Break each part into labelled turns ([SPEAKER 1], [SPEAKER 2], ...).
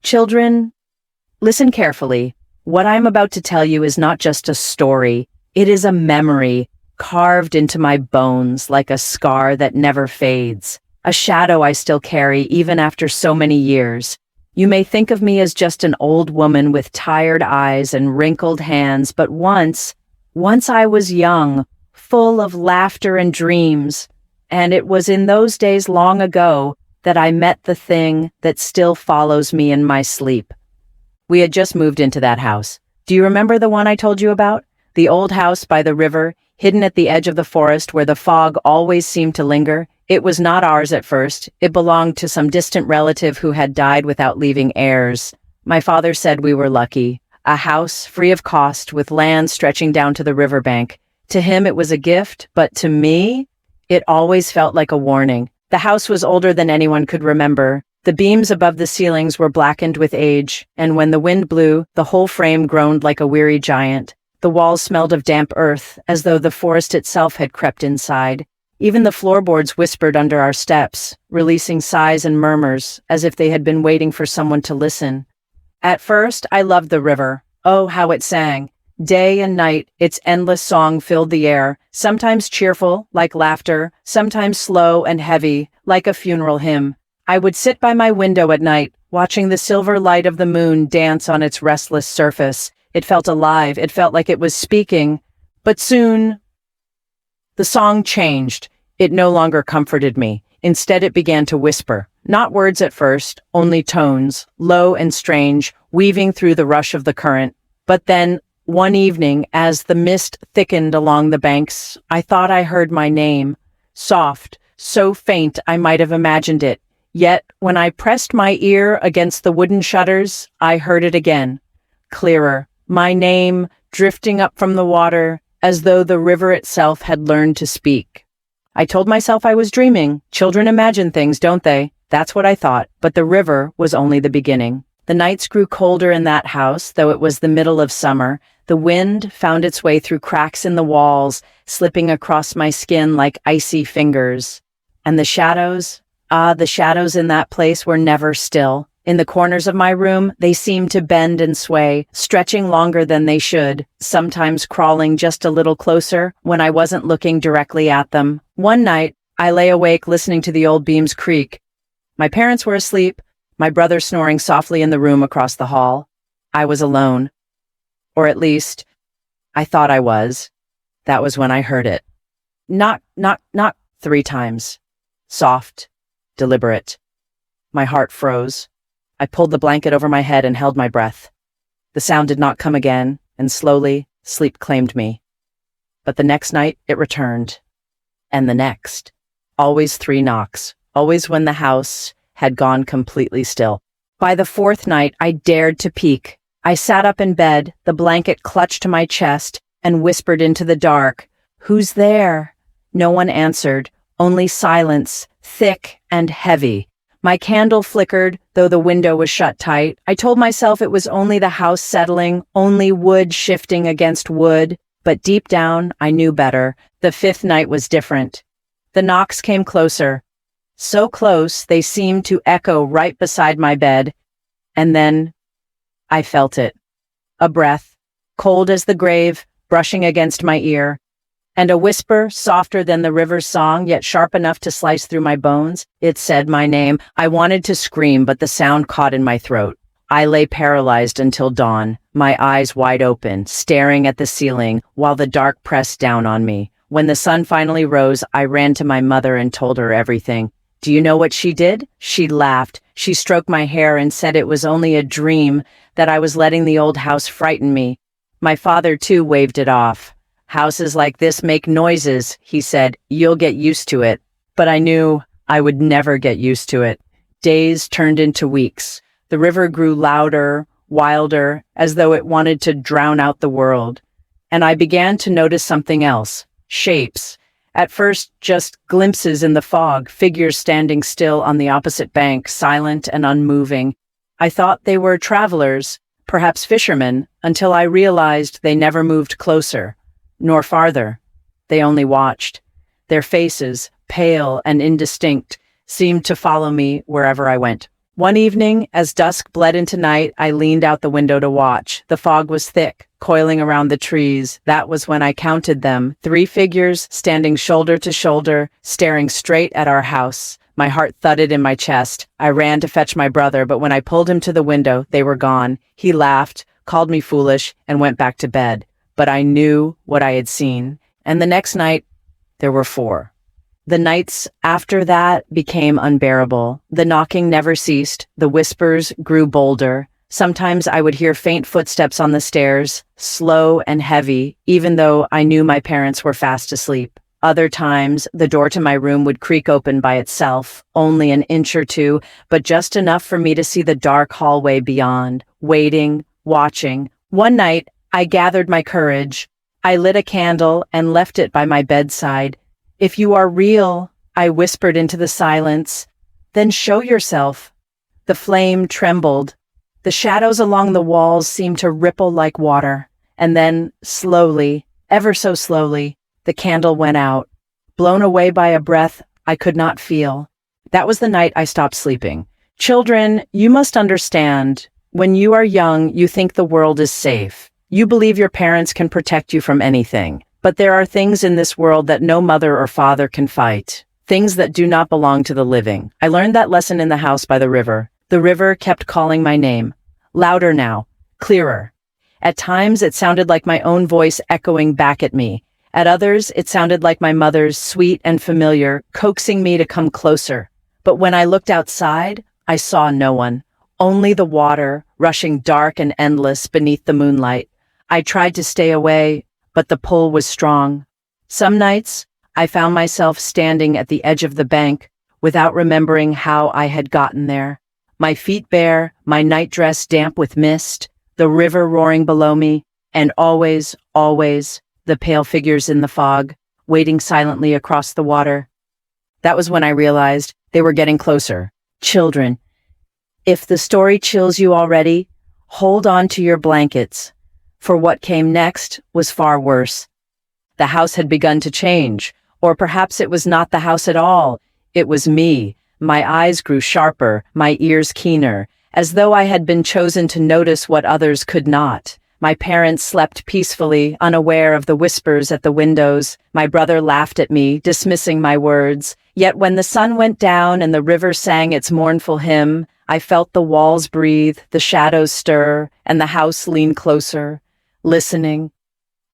[SPEAKER 1] Children, listen carefully. What I'm about to tell you is not just a story. It is a memory carved into my bones like a scar that never fades, a shadow I still carry even after so many years. You may think of me as just an old woman with tired eyes and wrinkled hands, but once I was young, full of laughter and dreams, and it was in those days long ago that I met the thing that still follows me in my sleep. We had just moved into that house. Do you remember the one I told you about? The old house by the river, hidden at the edge of the forest where the fog always seemed to linger. It was not ours at first. It belonged to some distant relative who had died without leaving heirs. My father said we were lucky. A house free of cost with land stretching down to the riverbank. To him it was a gift, but to me, it always felt like a warning. The house was older than anyone could remember. The beams above the ceilings were blackened with age, and when the wind blew, the whole frame groaned like a weary giant. The walls smelled of damp earth, as though the forest itself had crept inside. Even the floorboards whispered under our steps, releasing sighs and murmurs, as if they had been waiting for someone to listen. At first, I loved the river. Oh, how it sang. Day and night, its endless song filled the air, sometimes cheerful, like laughter, sometimes slow and heavy, like a funeral hymn. I would sit by my window at night, watching the silver light of the moon dance on its restless surface. It felt alive. It felt like it was speaking. But soon, the song changed. It no longer comforted me. Instead, it began to whisper. Not words at first, only tones, low and strange, weaving through the rush of the current. But then, one evening, as the mist thickened along the banks, I thought I heard my name. Soft, so faint I might have imagined it. Yet, when I pressed my ear against the wooden shutters, I heard it again. Clearer. My name, drifting up from the water, as though the river itself had learned to speak. I told myself I was dreaming. Children imagine things, don't they? That's what I thought, but the river was only the beginning. The nights grew colder in that house, though it was the middle of summer. The wind found its way through cracks in the walls, slipping across my skin like icy fingers. And the shadows in that place were never still. In the corners of my room, they seemed to bend and sway, stretching longer than they should, sometimes crawling just a little closer when I wasn't looking directly at them. One night, I lay awake listening to the old beams creak. My parents were asleep, my brother snoring softly in the room across the hall. I was alone. Or at least, I thought I was. That was when I heard it. Knock, knock, knock, 3 times. Soft, deliberate. My heart froze. I pulled the blanket over my head and held my breath. The sound did not come again, and slowly, sleep claimed me. But the next night, it returned. And the next. Always 3 knocks. Always when the house had gone completely still. By the 4th night, I dared to peek. I sat up in bed, the blanket clutched to my chest, and whispered into the dark, "Who's there?" No one answered, only silence, thick and heavy. My candle flickered, though the window was shut tight. I told myself it was only the house settling, only wood shifting against wood, but deep down, I knew better. The 5th night was different. The knocks came closer. So close, they seemed to echo right beside my bed. And then, I felt it. A breath, cold as the grave, brushing against my ear. And a whisper, softer than the river's song, yet sharp enough to slice through my bones. It said my name. I wanted to scream, but the sound caught in my throat. I lay paralyzed until dawn, my eyes wide open, staring at the ceiling, while the dark pressed down on me. When the sun finally rose, I ran to my mother and told her everything. Do you know what she did? She laughed. She stroked my hair and said it was only a dream, that I was letting the old house frighten me. My father, too, waved it off. Houses like this make noises, he said. You'll get used to it. But I knew I would never get used to it. Days turned into weeks. The river grew louder, wilder, as though it wanted to drown out the world. And I began to notice something else. Shapes. At first, just glimpses in the fog, figures standing still on the opposite bank, silent and unmoving. I thought they were travelers, perhaps fishermen, until I realized they never moved closer. Nor farther. They only watched. Their faces, pale and indistinct, seemed to follow me wherever I went. One evening, as dusk bled into night, I leaned out the window to watch. The fog was thick, coiling around the trees. That was when I counted them. 3 figures standing shoulder to shoulder, staring straight at our house. My heart thudded in my chest. I ran to fetch my brother, but when I pulled him to the window, they were gone. He laughed, called me foolish, and went back to bed. But I knew what I had seen. And the next night, there were 4. The nights after that became unbearable. The knocking never ceased. The whispers grew bolder. Sometimes I would hear faint footsteps on the stairs, slow and heavy, even though I knew my parents were fast asleep. Other times, the door to my room would creak open by itself, only an inch or two, but just enough for me to see the dark hallway beyond, waiting, watching. One night, I gathered my courage. I lit a candle and left it by my bedside. "If you are real," I whispered into the silence, "then show yourself." The flame trembled. The shadows along the walls seemed to ripple like water. And then, slowly, ever so slowly, the candle went out, blown away by a breath I could not feel. That was the night I stopped sleeping. Children, you must understand, when you are young, you think the world is safe. You believe your parents can protect you from anything. But there are things in this world that no mother or father can fight. Things that do not belong to the living. I learned that lesson in the house by the river. The river kept calling my name. Louder now. Clearer. At times, it sounded like my own voice echoing back at me. At others, it sounded like my mother's, sweet and familiar, coaxing me to come closer. But when I looked outside, I saw no one. Only the water, rushing dark and endless beneath the moonlight. I tried to stay away, but the pull was strong. Some nights, I found myself standing at the edge of the bank without remembering how I had gotten there. My feet bare, my nightdress damp with mist, the river roaring below me, and always, always, the pale figures in the fog, waiting silently across the water. That was when I realized they were getting closer. Children, if the story chills you already, hold on to your blankets. For what came next was far worse. The house had begun to change, or perhaps it was not the house at all. It was me. My eyes grew sharper, my ears keener, as though I had been chosen to notice what others could not. My parents slept peacefully, unaware of the whispers at the windows. My brother laughed at me, dismissing my words. Yet when the sun went down and the river sang its mournful hymn, I felt the walls breathe, the shadows stir, and the house lean closer, listening.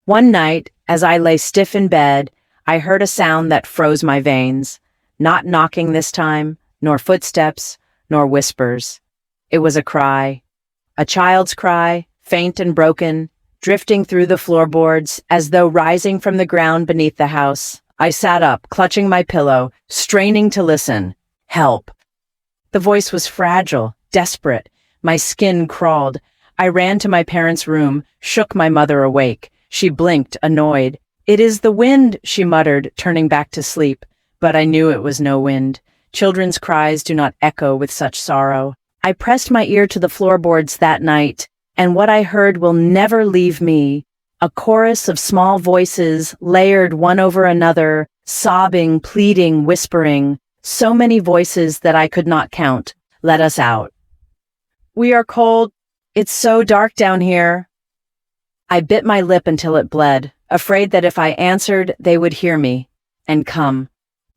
[SPEAKER 1] One night, as I lay stiff in bed, I heard a sound that froze my veins. Not knocking this time, nor footsteps, nor whispers. It was a cry. A child's cry, faint and broken, drifting through the floorboards as though rising from the ground beneath the house. I sat up, clutching my pillow, straining to listen. Help. The voice was fragile, desperate. My skin crawled. I ran to my parents' room, shook my mother awake. She blinked, annoyed. "It is the wind," she muttered, turning back to sleep. But I knew it was no wind. Children's cries do not echo with such sorrow. I pressed my ear to the floorboards that night, and what I heard will never leave me. A chorus of small voices, layered one over another, sobbing, pleading, whispering. So many voices that I could not count. "Let us out. We are cold. It's so dark down here." I bit my lip until it bled, afraid that if I answered, they would hear me and come.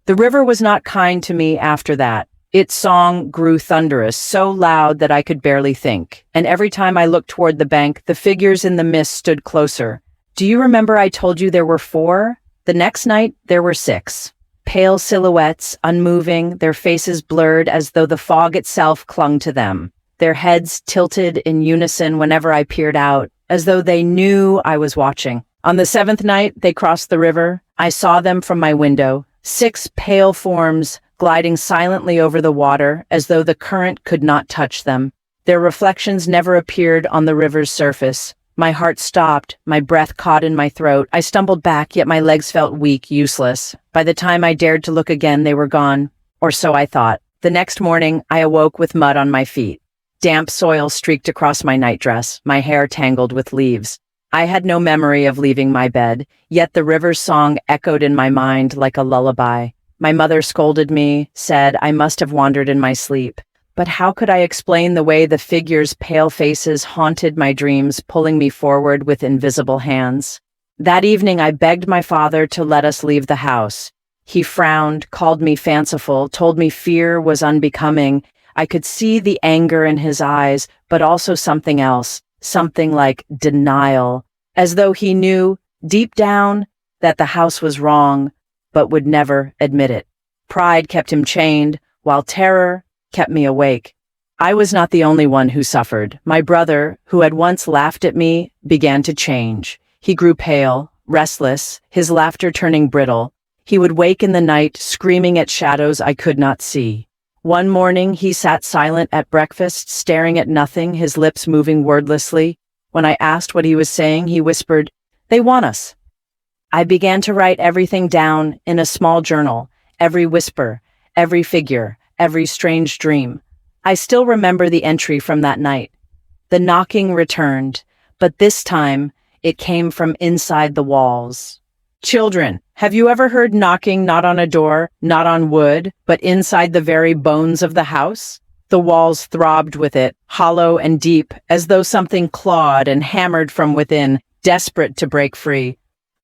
[SPEAKER 1] The river was not kind to me after that. Its song grew thunderous, so loud that I could barely think. And every time I looked toward the bank, the figures in the mist stood closer. Do you remember I told you there were 4? The next night, there were 6. Pale silhouettes, unmoving, their faces blurred as though the fog itself clung to them. Their heads tilted in unison whenever I peered out, as though they knew I was watching. On the 7th night, they crossed the river. I saw them from my window. 6 pale forms gliding silently over the water as though the current could not touch them. Their reflections never appeared on the river's surface. My heart stopped, my breath caught in my throat. I stumbled back, yet my legs felt weak, useless. By the time I dared to look again, they were gone. Or so I thought. The next morning, I awoke with mud on my feet. Damp soil streaked across my nightdress, my hair tangled with leaves. I had no memory of leaving my bed, yet the river's song echoed in my mind like a lullaby. My mother scolded me, said I must have wandered in my sleep. But how could I explain the way the figures' pale faces haunted my dreams, pulling me forward with invisible hands? That evening I begged my father to let us leave the house. He frowned, called me fanciful, told me fear was unbecoming. I could see the anger in his eyes, but also something else, something like denial, as though he knew, deep down, that the house was wrong, but would never admit it. Pride kept him chained, while terror kept me awake. I was not the only one who suffered. My brother, who had once laughed at me, began to change. He grew pale, restless, his laughter turning brittle. He would wake in the night, screaming at shadows I could not see. One morning, he sat silent at breakfast, staring at nothing, his lips moving wordlessly. When I asked what he was saying, he whispered, "They want us." I began to write everything down in a small journal, every whisper, every figure, every strange dream. I still remember the entry from that night. The knocking returned, but this time it came from inside the walls. Children, have you ever heard knocking not on a door, not on wood, but inside the very bones of the house? The walls throbbed with it, hollow and deep, as though something clawed and hammered from within, desperate to break free.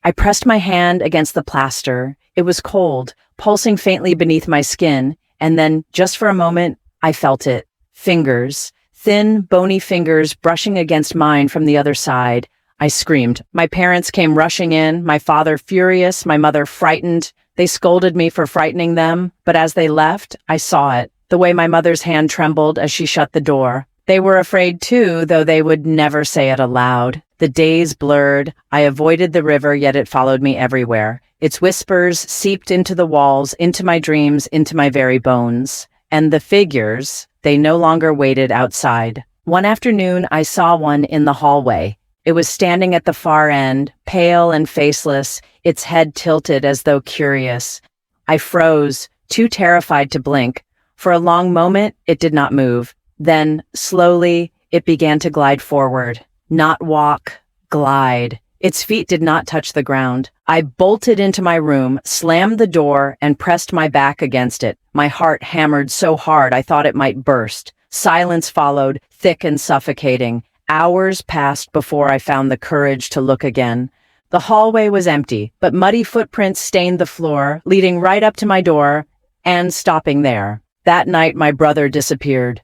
[SPEAKER 1] I pressed my hand against the plaster. It was cold, pulsing faintly beneath my skin, and then, just for a moment, I felt it. Fingers, thin, bony fingers brushing against mine from the other side. I screamed. My parents came rushing in, my father furious, my mother frightened. They scolded me for frightening them, but as they left, I saw it, the way my mother's hand trembled as she shut the door. They were afraid too, though they would never say it aloud. The days blurred. I avoided the river, yet it followed me everywhere. Its whispers seeped into the walls, into my dreams, into my very bones. And the figures, they no longer waited outside. One afternoon, I saw one in the hallway. It was standing at the far end, pale and faceless, its head tilted as though curious. I froze, too terrified to blink. For a long moment, it did not move. Then, slowly, it began to glide forward. Not walk, glide. Its feet did not touch the ground. I bolted into my room, slammed the door, and pressed my back against it. My heart hammered so hard I thought it might burst. Silence followed, thick and suffocating. Hours passed before I found the courage to look again. The hallway was empty, but muddy footprints stained the floor, leading right up to my door and stopping there. That night, my brother disappeared.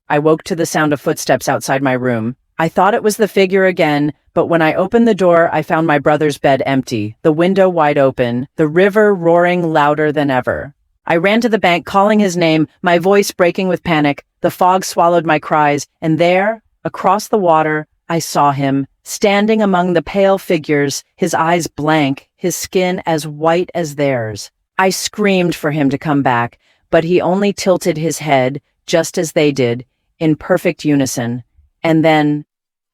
[SPEAKER 1] I woke to the sound of footsteps outside my room. I thought it was the figure again, but when I opened the door, I found my brother's bed empty, the window wide open, the river roaring louder than ever. I ran to the bank, calling his name, my voice breaking with panic. The fog swallowed my cries, and there, across the water, I saw him, standing among the pale figures, his eyes blank, his skin as white as theirs. I screamed for him to come back, but he only tilted his head, just as they did, in perfect unison. And then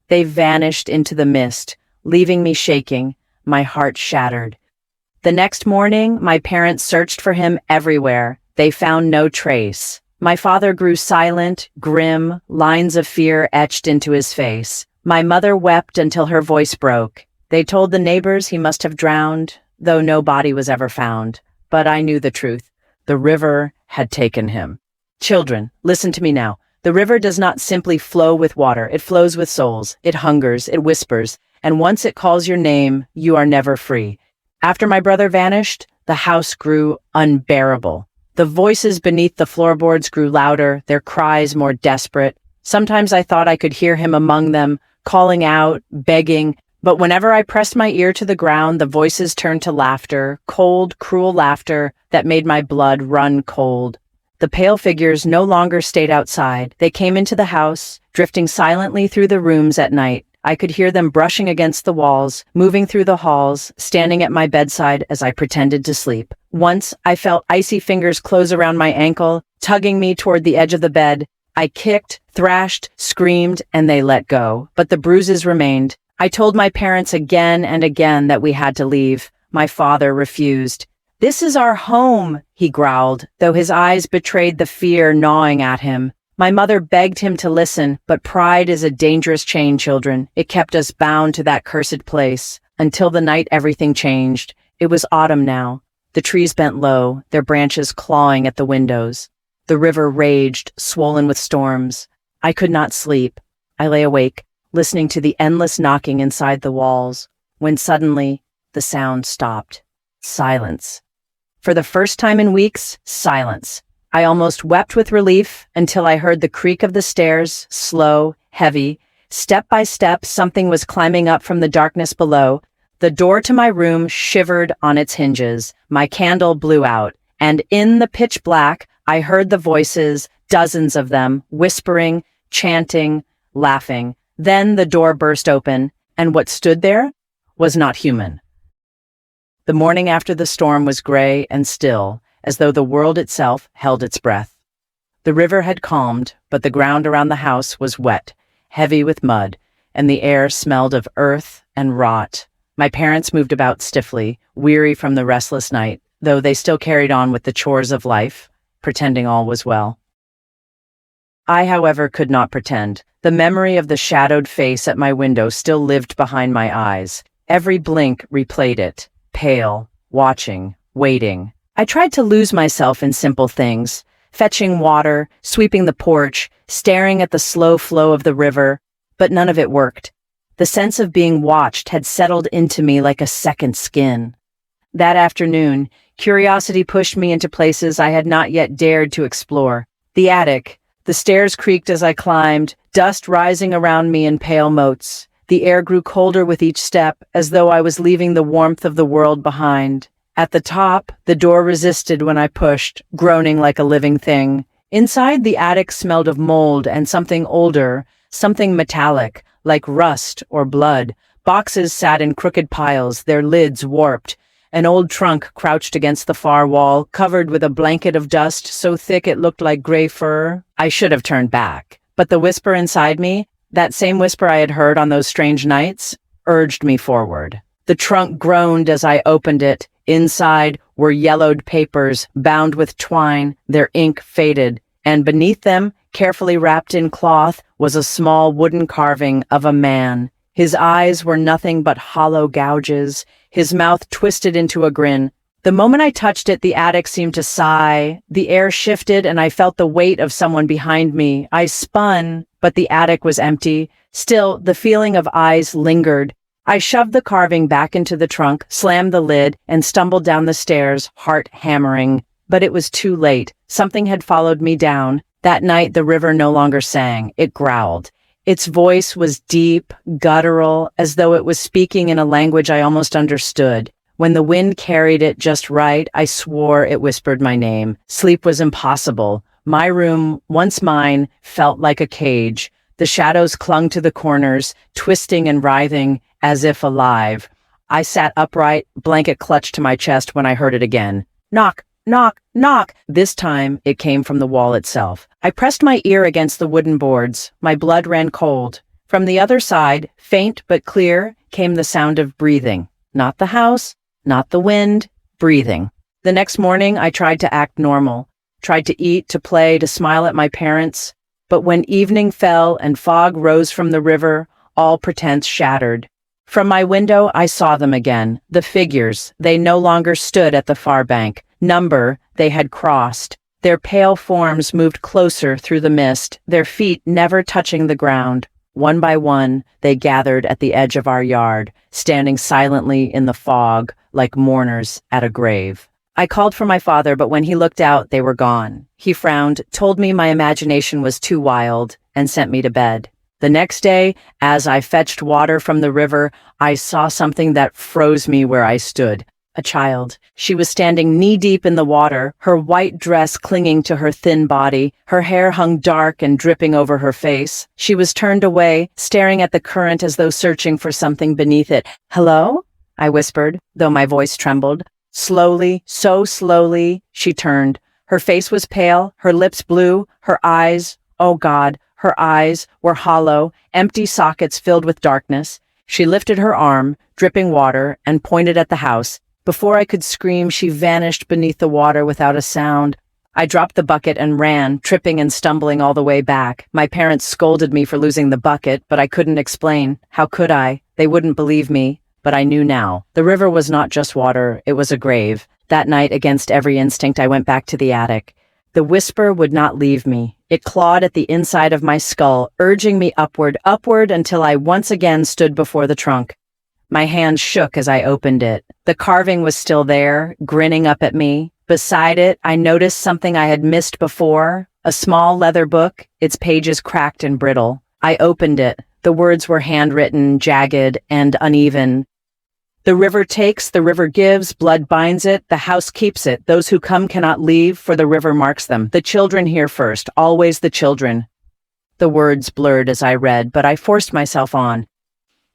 [SPEAKER 1] they vanished into the mist, leaving me shaking, my heart shattered. The next morning, my parents searched for him everywhere. They found no trace. My father grew silent, grim, lines of fear etched into his face. My mother wept until her voice broke. They told the neighbors he must have drowned, though no body was ever found. But I knew the truth. The river had taken him. Children, listen to me now. The river does not simply flow with water. It flows with souls. It hungers. It whispers. And once it calls your name, you are never free. After my brother vanished, the house grew unbearable. The voices beneath the floorboards grew louder, their cries more desperate. Sometimes I thought I could hear him among them, calling out, begging. But whenever I pressed my ear to the ground, the voices turned to laughter, cold, cruel laughter that made my blood run cold. The pale figures no longer stayed outside. They came into the house, drifting silently through the rooms at night. I could hear them brushing against the walls, moving through the halls, standing at my bedside as I pretended to sleep. Once, I felt icy fingers close around my ankle, tugging me toward the edge of the bed. I kicked, thrashed, screamed, and they let go. But the bruises remained. I told my parents again and again that we had to leave. My father refused. "This is our home," he growled, though his eyes betrayed the fear gnawing at him. My mother begged him to listen, but pride is a dangerous chain, children. It kept us bound to that cursed place. Until the night everything changed. It was autumn now. The trees bent low, their branches clawing at the windows. The river raged, swollen with storms. I could not sleep. I lay awake, listening to the endless knocking inside the walls, when suddenly the sound stopped. Silence. For the first time in weeks, silence. I almost wept with relief until I heard the creak of the stairs, slow, heavy. Step by step, something was climbing up from the darkness below. The door to my room shivered on its hinges. My candle blew out, and in the pitch black, I heard the voices, dozens of them, whispering, chanting, laughing. Then the door burst open, and what stood there was not human. The morning after the storm was gray and still, as though the world itself held its breath. The river had calmed, but the ground around the house was wet, heavy with mud, and the air smelled of earth and rot. My parents moved about stiffly, weary from the restless night, though they still carried on with the chores of life, pretending all was well. I, however, could not pretend. The memory of the shadowed face at my window still lived behind my eyes. Every blink replayed it, pale, watching, waiting. I tried to lose myself in simple things, fetching water, sweeping the porch, staring at the slow flow of the river, but none of it worked. The sense of being watched had settled into me like a second skin. That afternoon, curiosity pushed me into places I had not yet dared to explore. The attic. The stairs creaked as I climbed, dust rising around me in pale motes. The air grew colder with each step, as though I was leaving the warmth of the world behind. At the top, the door resisted when I pushed, groaning like a living thing. Inside, the attic smelled of mold and something older, something metallic, like rust or blood. Boxes sat in crooked piles, their lids warped. An old trunk crouched against the far wall, covered with a blanket of dust so thick it looked like gray fur. I should have turned back, but the whisper inside me, that same whisper I had heard on those strange nights, urged me forward. The trunk groaned as I opened it. Inside were yellowed papers, bound with twine, their ink faded, and beneath them, carefully wrapped in cloth, was a small wooden carving of a man. His eyes were nothing but hollow gouges, his mouth twisted into a grin. The moment I touched it, the attic seemed to sigh. The air shifted, and I felt the weight of someone behind me. I spun, but the attic was empty. Still, the feeling of eyes lingered. I shoved the carving back into the trunk, slammed the lid, and stumbled down the stairs, heart hammering. But it was too late. Something had followed me down. That night, the river no longer sang. It growled. Its voice was deep, guttural, as though it was speaking in a language I almost understood. When the wind carried it just right, I swore it whispered my name. Sleep was impossible. My room, once mine, felt like a cage. The shadows clung to the corners, twisting and writhing, as if alive. I sat upright, blanket clutched to my chest when I heard it again. Knock, knock, knock. This time, it came from the wall itself. I pressed my ear against the wooden boards. My blood ran cold. From the other side, faint but clear, came the sound of breathing. Not the house, not the wind, breathing. The next morning, I tried to act normal, tried to eat, to play, to smile at my parents. But when evening fell and fog rose from the river, all pretense shattered. From my window, I saw them again. The figures, they no longer stood at the far bank. Number, they had crossed. Their pale forms moved closer through the mist, their feet never touching the ground. One by one, they gathered at the edge of our yard, standing silently in the fog, like mourners at a grave. I called for my father, but when he looked out, they were gone. He frowned, told me my imagination was too wild, and sent me to bed. The next day, as I fetched water from the river, I saw something that froze me where I stood. A child. She was standing knee-deep in the water, her white dress clinging to her thin body. Her hair hung dark and dripping over her face. She was turned away, staring at the current as though searching for something beneath it. "Hello?" I whispered, though my voice trembled. Slowly, so slowly, she turned. Her face was pale, her lips blue, her eyes, oh God, her eyes were hollow, empty sockets filled with darkness. She lifted her arm, dripping water, and pointed at the house. Before I could scream, she vanished beneath the water without a sound. I dropped the bucket and ran, tripping and stumbling all the way back. My parents scolded me for losing the bucket, but I couldn't explain. How could I? They wouldn't believe me. But I knew now. The river was not just water, it was a grave. That night, against every instinct, I went back to the attic. The whisper would not leave me. It clawed at the inside of my skull, urging me upward, upward until I once again stood before the trunk. My hand shook as I opened it. The carving was still there, grinning up at me. Beside it, I noticed something I had missed before, a small leather book, its pages cracked and brittle. I opened it. The words were handwritten, jagged, and uneven. The river takes, the river gives, blood binds it, the house keeps it. Those who come cannot leave, for the river marks them. The children here first, always the children. The words blurred as I read, but I forced myself on.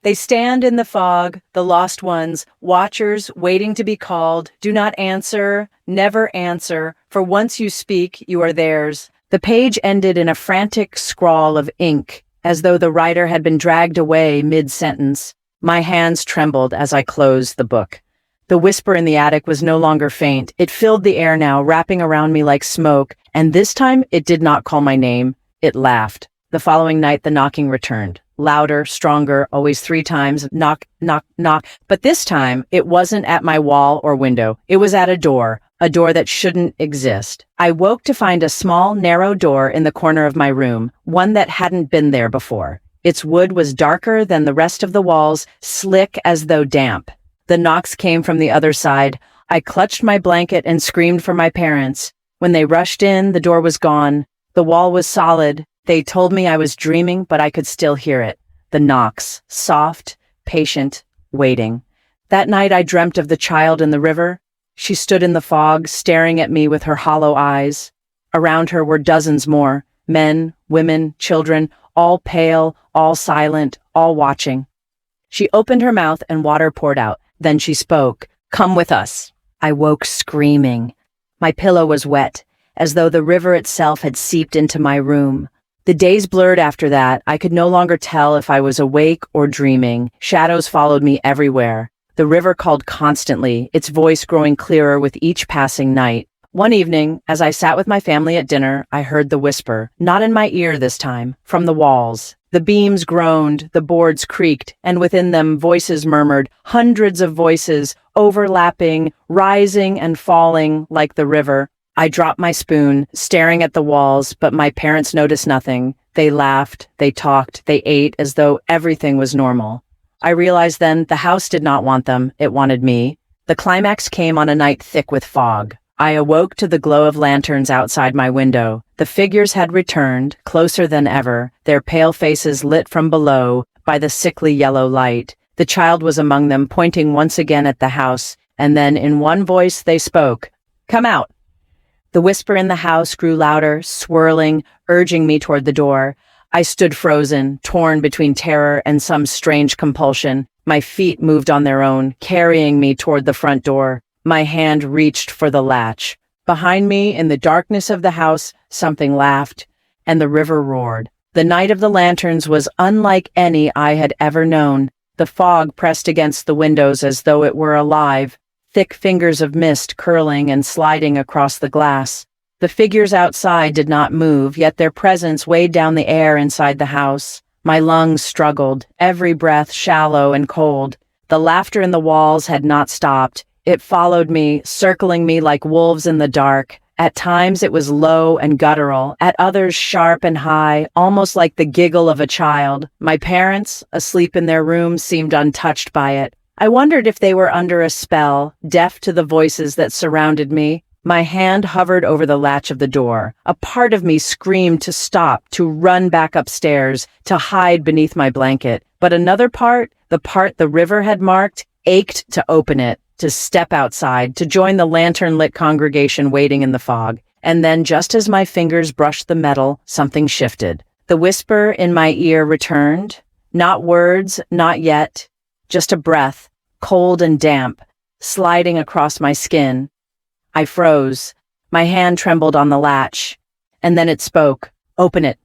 [SPEAKER 1] They stand in the fog, the lost ones, watchers waiting to be called. Do not answer, never answer, for once you speak, you are theirs. The page ended in a frantic scrawl of ink, as though the writer had been dragged away mid-sentence. My hands trembled as I closed the book. The whisper in the attic was no longer faint. It filled the air now, wrapping around me like smoke, and this time it did not call my name. It laughed. The following night the knocking returned. Louder, stronger, always 3 times, knock, knock, knock. But this time, it wasn't at my wall or window. It was at a door that shouldn't exist. I woke to find a small, narrow door in the corner of my room, one that hadn't been there before. Its wood was darker than the rest of the walls, slick as though damp. The knocks came from the other side. I clutched my blanket and screamed for my parents. When they rushed in, the door was gone. The wall was solid. They told me I was dreaming, but I could still hear it. The knocks, soft, patient, waiting. That night I dreamt of the child in the river. She stood in the fog, staring at me with her hollow eyes. Around her were dozens more, men, women, children, all pale, all silent, all watching. She opened her mouth and water poured out. Then she spoke. "Come with us." I woke screaming. My pillow was wet, as though the river itself had seeped into my room. The days blurred after that. I could no longer tell if I was awake or dreaming. Shadows followed me everywhere. The river called constantly, its voice growing clearer with each passing night. One evening, as I sat with my family at dinner, I heard the whisper, not in my ear this time, from the walls. The beams groaned, the boards creaked, and within them voices murmured, hundreds of voices, overlapping, rising and falling like the river. I dropped my spoon, staring at the walls, but my parents noticed nothing. They laughed, they talked, they ate as though everything was normal. I realized then the house did not want them, it wanted me. The climax came on a night thick with fog. I awoke to the glow of lanterns outside my window. The figures had returned, closer than ever, their pale faces lit from below by the sickly yellow light. The child was among them, pointing once again at the house, and then in one voice they spoke, "Come out." The whisper in the house grew louder, swirling, urging me toward the door. I stood frozen, torn between terror and some strange compulsion. My feet moved on their own, carrying me toward the front door. My hand reached for the latch. Behind me, in the darkness of the house, something laughed, and the river roared. The night of the lanterns was unlike any I had ever known. The fog pressed against the windows as though it were alive, thick fingers of mist curling and sliding across the glass. The figures outside did not move, yet their presence weighed down the air inside the house. My lungs struggled, every breath shallow and cold. The laughter in the walls had not stopped. It followed me, circling me like wolves in the dark. At times it was low and guttural, at others sharp and high, almost like the giggle of a child. My parents, asleep in their rooms, seemed untouched by it. I wondered if they were under a spell, deaf to the voices that surrounded me. My hand hovered over the latch of the door. A part of me screamed to stop, to run back upstairs, to hide beneath my blanket. But another part, the part the river had marked, ached to open it, to step outside, to join the lantern-lit congregation waiting in the fog. And then, just as my fingers brushed the metal, something shifted. The whisper in my ear returned. Not words, not yet. Just a breath, cold and damp, sliding across my skin. I froze. My hand trembled on the latch. And then it spoke. "Open it."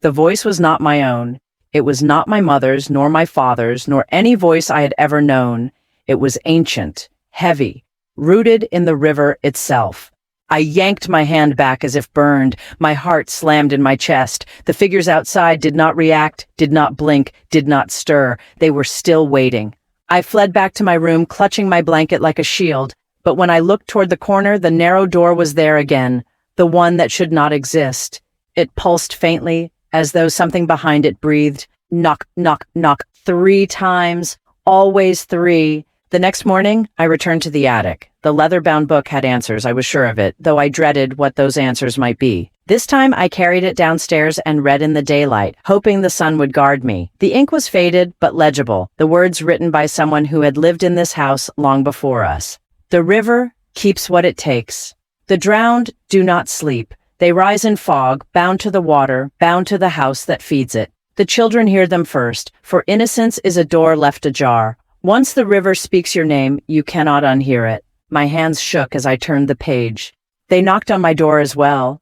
[SPEAKER 1] The voice was not my own. It was not my mother's, nor my father's, nor any voice I had ever known. It was ancient, heavy, rooted in the river itself. I yanked my hand back as if burned. My heart slammed in my chest. The figures outside did not react, did not blink, did not stir. They were still waiting. I fled back to my room, clutching my blanket like a shield. But when I looked toward the corner, the narrow door was there again, the one that should not exist. It pulsed faintly, as though something behind it breathed. Knock, knock, knock, 3 times, always 3. The next morning, I returned to the attic. The leather-bound book had answers, I was sure of it, though I dreaded what those answers might be. This time, I carried it downstairs and read in the daylight, hoping the sun would guard me. The ink was faded, but legible, the words written by someone who had lived in this house long before us. The river keeps what it takes. The drowned do not sleep. They rise in fog, bound to the water, bound to the house that feeds it. The children hear them first, for innocence is a door left ajar. Once the river speaks your name, you cannot unhear it. My hands shook as I turned the page. They knocked on my door as well.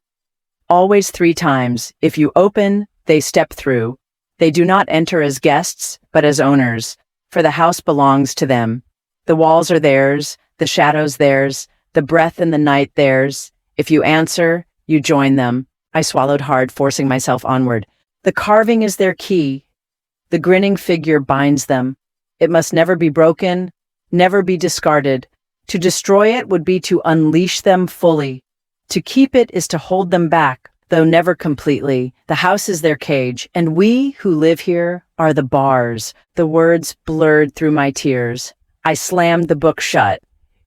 [SPEAKER 1] Always 3 times. If you open, they step through. They do not enter as guests, but as owners, for the house belongs to them. The walls are theirs, the shadows theirs, the breath in the night theirs. If you answer, you join them. I swallowed hard, forcing myself onward. The carving is their key. The grinning figure binds them. It must never be broken, never be discarded. To destroy it would be to unleash them fully. To keep it is to hold them back, though never completely. The house is their cage, and we who live here are the bars. The words blurred through my tears. I slammed the book shut.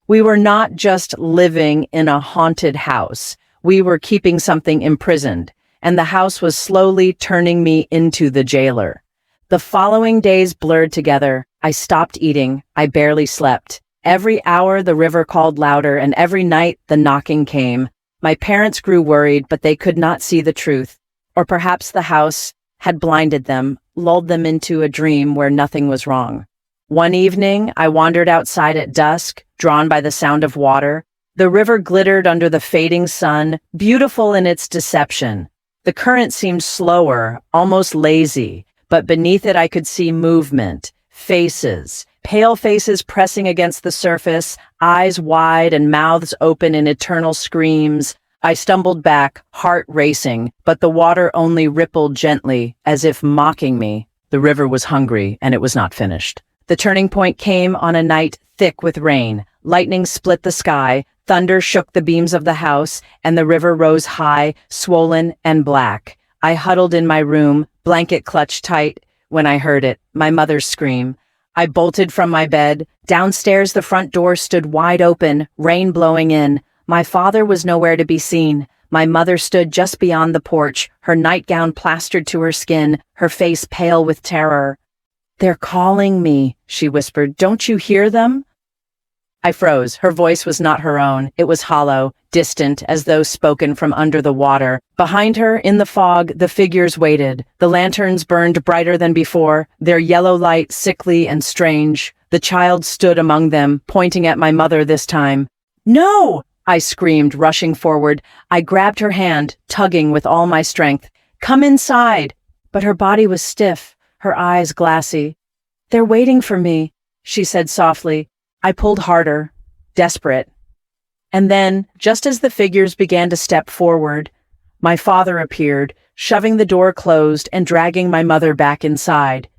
[SPEAKER 1] We were not just living in a haunted house. We were keeping something imprisoned, and the house was slowly turning me into the jailer. The following days blurred together. I stopped eating. I barely slept. Every hour the river called louder, and every night the knocking came. My parents grew worried, but they could not see the truth. Or perhaps the house had blinded them, lulled them into a dream where nothing was wrong. One evening, I wandered outside at dusk, drawn by the sound of water. The river glittered under the fading sun, beautiful in its deception. The current seemed slower, almost lazy, but beneath it I could see movement, faces, pale faces pressing against the surface, eyes wide and mouths open in eternal screams. I stumbled back, heart racing, but the water only rippled gently, as if mocking me. The river was hungry, and it was not finished. The turning point came on a night thick with rain. Lightning split the sky, thunder shook the beams of the house, and the river rose high, swollen and black. I huddled in my room, blanket clutched tight, when I heard it, my mother's scream. I bolted from my bed. Downstairs, the front door stood wide open, rain blowing in. My father was nowhere to be seen. My mother stood just beyond the porch, her nightgown plastered to her skin, her face pale with terror. "They're calling me," she whispered. "Don't you hear them?" I froze. Her voice was not her own. It was hollow, distant, as though spoken from under the water. Behind her, in the fog, the figures waited. The lanterns burned brighter than before, their yellow light sickly and strange. The child stood among them, pointing at my mother this time. "No!" I screamed, rushing forward. I grabbed her hand, tugging with all my strength. "Come inside!" But her body was stiff, her eyes glassy. "They're waiting for me," she said softly. I pulled harder, desperate. And then, just as the figures began to step forward, my father appeared, shoving the door closed and dragging my mother back inside.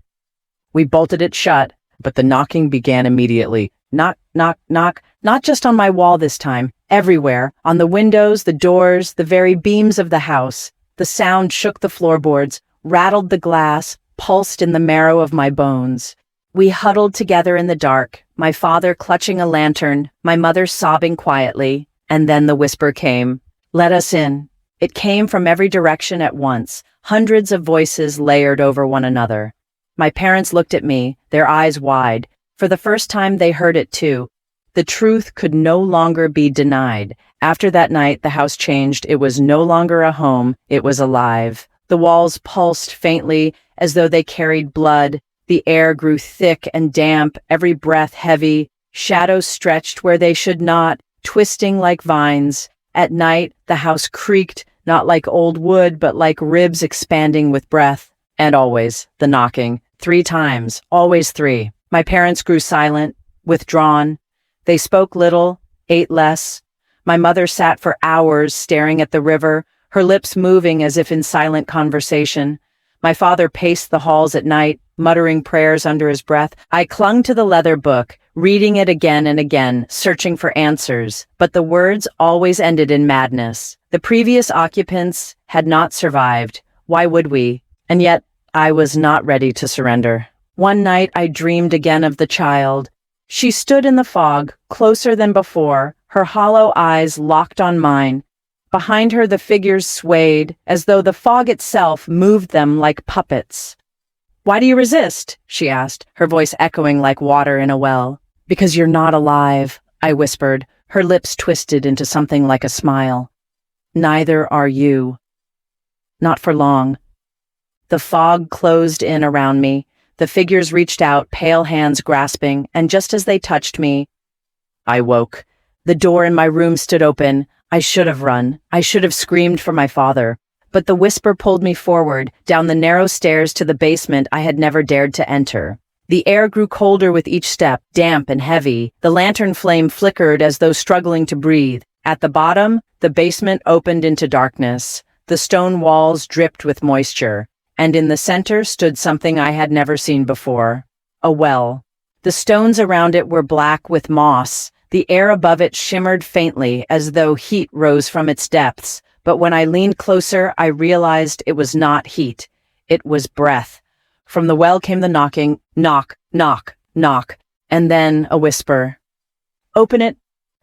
[SPEAKER 1] We bolted it shut, but the knocking began immediately. Knock, knock, knock, not just on my wall this time, everywhere, on the windows, the doors, the very beams of the house. The sound shook the floorboards, rattled the glass, pulsed in the marrow of my bones. We huddled together in the dark, my father clutching a lantern, my mother sobbing quietly, and then the whisper came, "Let us in." It came from every direction at once, hundreds of voices layered over one another. My parents looked at me, their eyes wide. For the first time they heard it too. The truth could no longer be denied. After that night, the house changed. It was no longer a home, it was alive. The walls pulsed faintly, as though they carried blood. The air grew thick and damp, every breath heavy. Shadows stretched where they should not, twisting like vines. At night, the house creaked, not like old wood, but like ribs expanding with breath. And always, the knocking. 3 times, always 3. My parents grew silent, withdrawn. They spoke little, ate less. My mother sat for hours staring at the river, her lips moving as if in silent conversation. My father paced the halls at night, muttering prayers under his breath. I clung to the leather book, reading it again and again, searching for answers. But the words always ended in madness. The previous occupants had not survived. Why would we? And yet, I was not ready to surrender. One night, I dreamed again of the child. She stood in the fog, closer than before, her hollow eyes locked on mine. Behind her, the figures swayed, as though the fog itself moved them like puppets. "Why do you resist?" she asked, her voice echoing like water in a well. "Because you're not alive," I whispered, her lips twisted into something like a smile. "Neither are you." Not for long. The fog closed in around me. The figures reached out, pale hands grasping, and just as they touched me, I woke. The door in my room stood open. I should have run. I should have screamed for my father. But the whisper pulled me forward, down the narrow stairs to the basement I had never dared to enter. The air grew colder with each step, damp and heavy. The lantern flame flickered as though struggling to breathe. At the bottom, the basement opened into darkness. The stone walls dripped with moisture. And in the center stood something I had never seen before. A well. The stones around it were black with moss. The air above it shimmered faintly, as though heat rose from its depths. But when I leaned closer, I realized it was not heat. It was breath. From the well came the knocking, knock, knock, knock, and then a whisper. "Open it."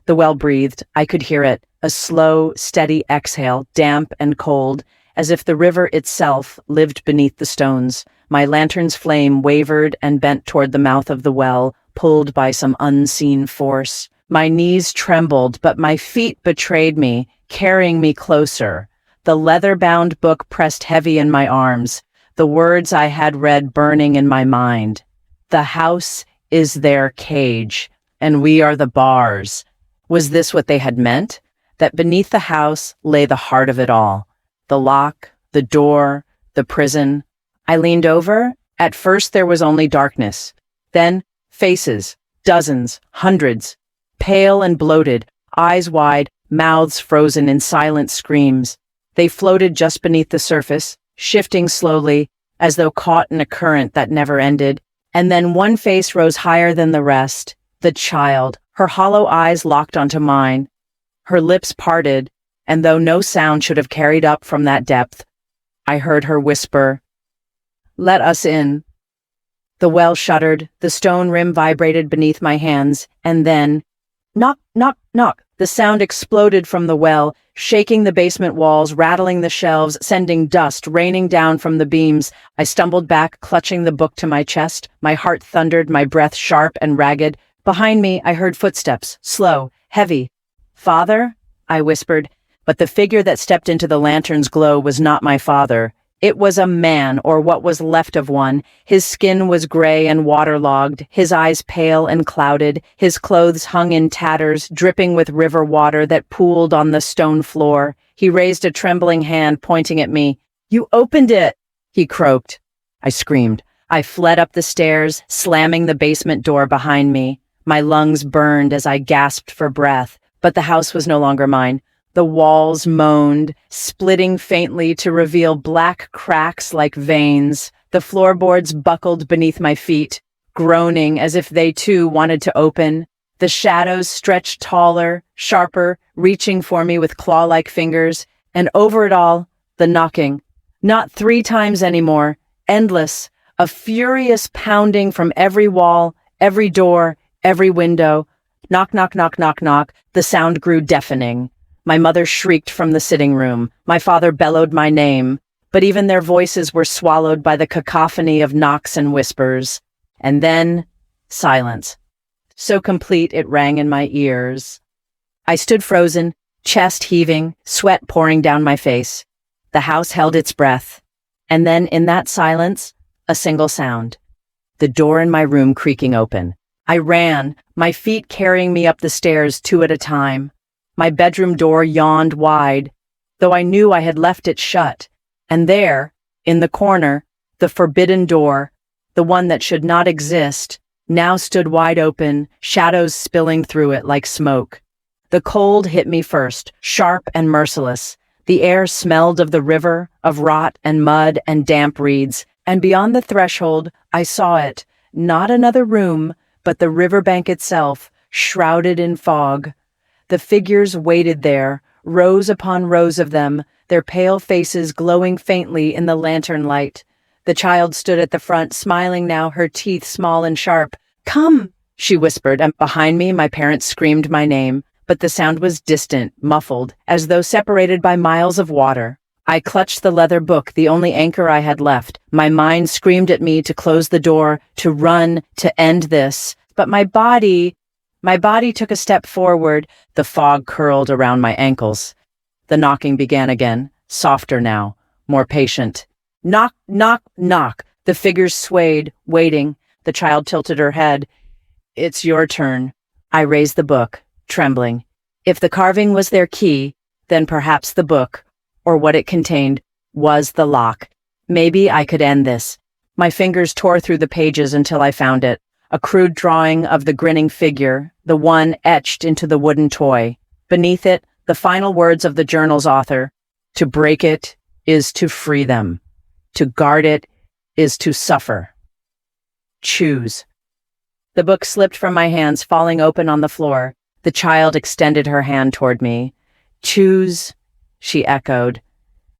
[SPEAKER 1] The well breathed. I could hear it, a slow, steady exhale, damp and cold, as if the river itself lived beneath the stones. My lantern's flame wavered and bent toward the mouth of the well, pulled by some unseen force. My knees trembled, but my feet betrayed me, carrying me closer. The leather-bound book pressed heavy in my arms, the words I had read burning in my mind. The house is their cage, and we are the bars. Was this what they had meant? That beneath the house lay the heart of it all. The lock, the door, the prison. I leaned over. At first there was only darkness. Then faces, dozens, hundreds, pale and bloated, eyes wide, mouths frozen in silent screams. They floated just beneath the surface, shifting slowly, as though caught in a current that never ended. And then one face rose higher than the rest, the child, her hollow eyes locked onto mine. Her lips parted, and though no sound should have carried up from that depth, I heard her whisper, "Let us in." The well shuddered, the stone rim vibrated beneath my hands, and then, knock, knock, knock. The sound exploded from the well, shaking the basement walls, rattling the shelves, sending dust raining down from the beams. I stumbled back, clutching the book to my chest. My heart thundered, my breath sharp and ragged. Behind me, I heard footsteps, slow, heavy. "Father?" I whispered, but the figure that stepped into the lantern's glow was not my father. It was a man, or what was left of one. His skin was gray and waterlogged, his eyes pale and clouded, his clothes hung in tatters, dripping with river water that pooled on the stone floor. He raised a trembling hand, pointing at me. "You opened it!" he croaked. I screamed. I fled up the stairs, slamming the basement door behind me. My lungs burned as I gasped for breath, but the house was no longer mine. The walls moaned, splitting faintly to reveal black cracks like veins. The floorboards buckled beneath my feet, groaning as if they too wanted to open. The shadows stretched taller, sharper, reaching for me with claw-like fingers. And over it all, the knocking. Not 3 times anymore, endless, a furious pounding from every wall, every door, every window. Knock, knock, knock, knock, knock. The sound grew deafening. My mother shrieked from the sitting room. My father bellowed my name, but even their voices were swallowed by the cacophony of knocks and whispers. And then, silence. So complete it rang in my ears. I stood frozen, chest heaving, sweat pouring down my face. The house held its breath. And then, in that silence, a single sound. The door in my room creaking open. I ran, my feet carrying me up the stairs 2 at a time. My bedroom door yawned wide, though I knew I had left it shut. And there, in the corner, the forbidden door, the one that should not exist, now stood wide open, shadows spilling through it like smoke. The cold hit me first, sharp and merciless. The air smelled of the river, of rot and mud and damp reeds. And beyond the threshold, I saw it, not another room, but the riverbank itself, shrouded in fog. The figures waited there, rows upon rows of them, their pale faces glowing faintly in the lantern light. The child stood at the front, smiling now, her teeth small and sharp. "Come," she whispered, and behind me my parents screamed my name, but the sound was distant, muffled, as though separated by miles of water. I clutched the leather book, the only anchor I had left. My mind screamed at me to close the door, to run, to end this. But my body took a step forward. The fog curled around my ankles. The knocking began again, softer now, more patient. Knock, knock, knock. The figures swayed, waiting. The child tilted her head. "It's your turn." I raised the book, trembling. If the carving was their key, then perhaps the book, or what it contained, was the lock. Maybe I could end this. My fingers tore through the pages until I found it. A crude drawing of the grinning figure, the one etched into the wooden toy. Beneath it, the final words of the journal's author: "To break it is to free them. To guard it is to suffer. Choose." The book slipped from my hands, falling open on the floor. The child extended her hand toward me. "Choose," she echoed.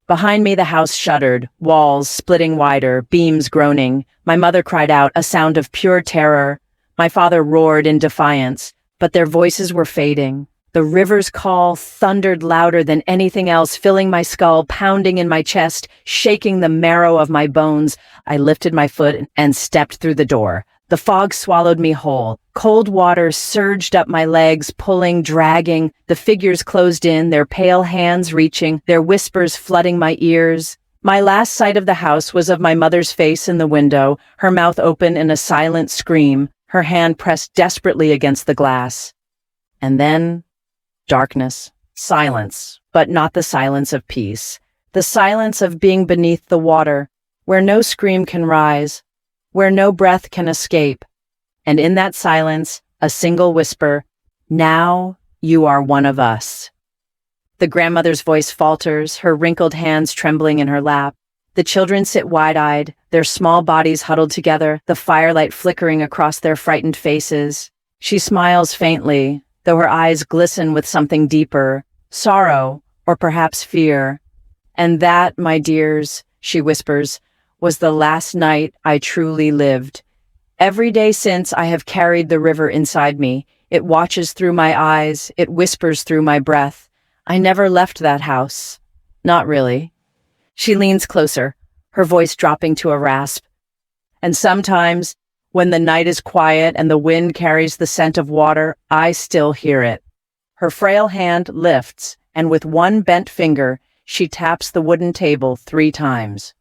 [SPEAKER 1] Behind me the house shuddered, walls splitting wider, beams groaning. My mother cried out, a sound of pure terror. My father roared in defiance, but their voices were fading. The river's call thundered louder than anything else, filling my skull, pounding in my chest, shaking the marrow of my bones. I lifted my foot and stepped through the door. The fog swallowed me whole. Cold water surged up my legs, pulling, dragging. The figures closed in, their pale hands reaching, their whispers flooding my ears. My last sight of the house was of my mother's face in the window, her mouth open in a silent scream, her hand pressed desperately against the glass. And then, darkness, silence, but not the silence of peace. The silence of being beneath the water, where no scream can rise, where no breath can escape. And in that silence, a single whisper: "Now you are one of us." The grandmother's voice falters, her wrinkled hands trembling in her lap. The children sit wide-eyed, their small bodies huddled together, the firelight flickering across their frightened faces. She smiles faintly, though her eyes glisten with something deeper, sorrow, or perhaps fear. "And that, my dears," she whispers, "was the last night I truly lived. Every day since, I have carried the river inside me. It watches through my eyes, it whispers through my breath. I never left that house. Not really." She leans closer, her voice dropping to a rasp. "And sometimes, when the night is quiet and the wind carries the scent of water, I still hear it." Her frail hand lifts, and with one bent finger, she taps the wooden table 3 times.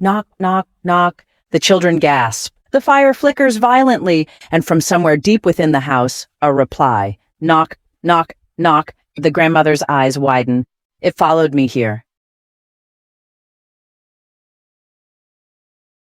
[SPEAKER 1] Knock, knock, knock. The children gasp. The fire flickers violently, and from somewhere deep within the house, a reply. Knock, knock, knock. The grandmother's eyes widen. "It followed me here.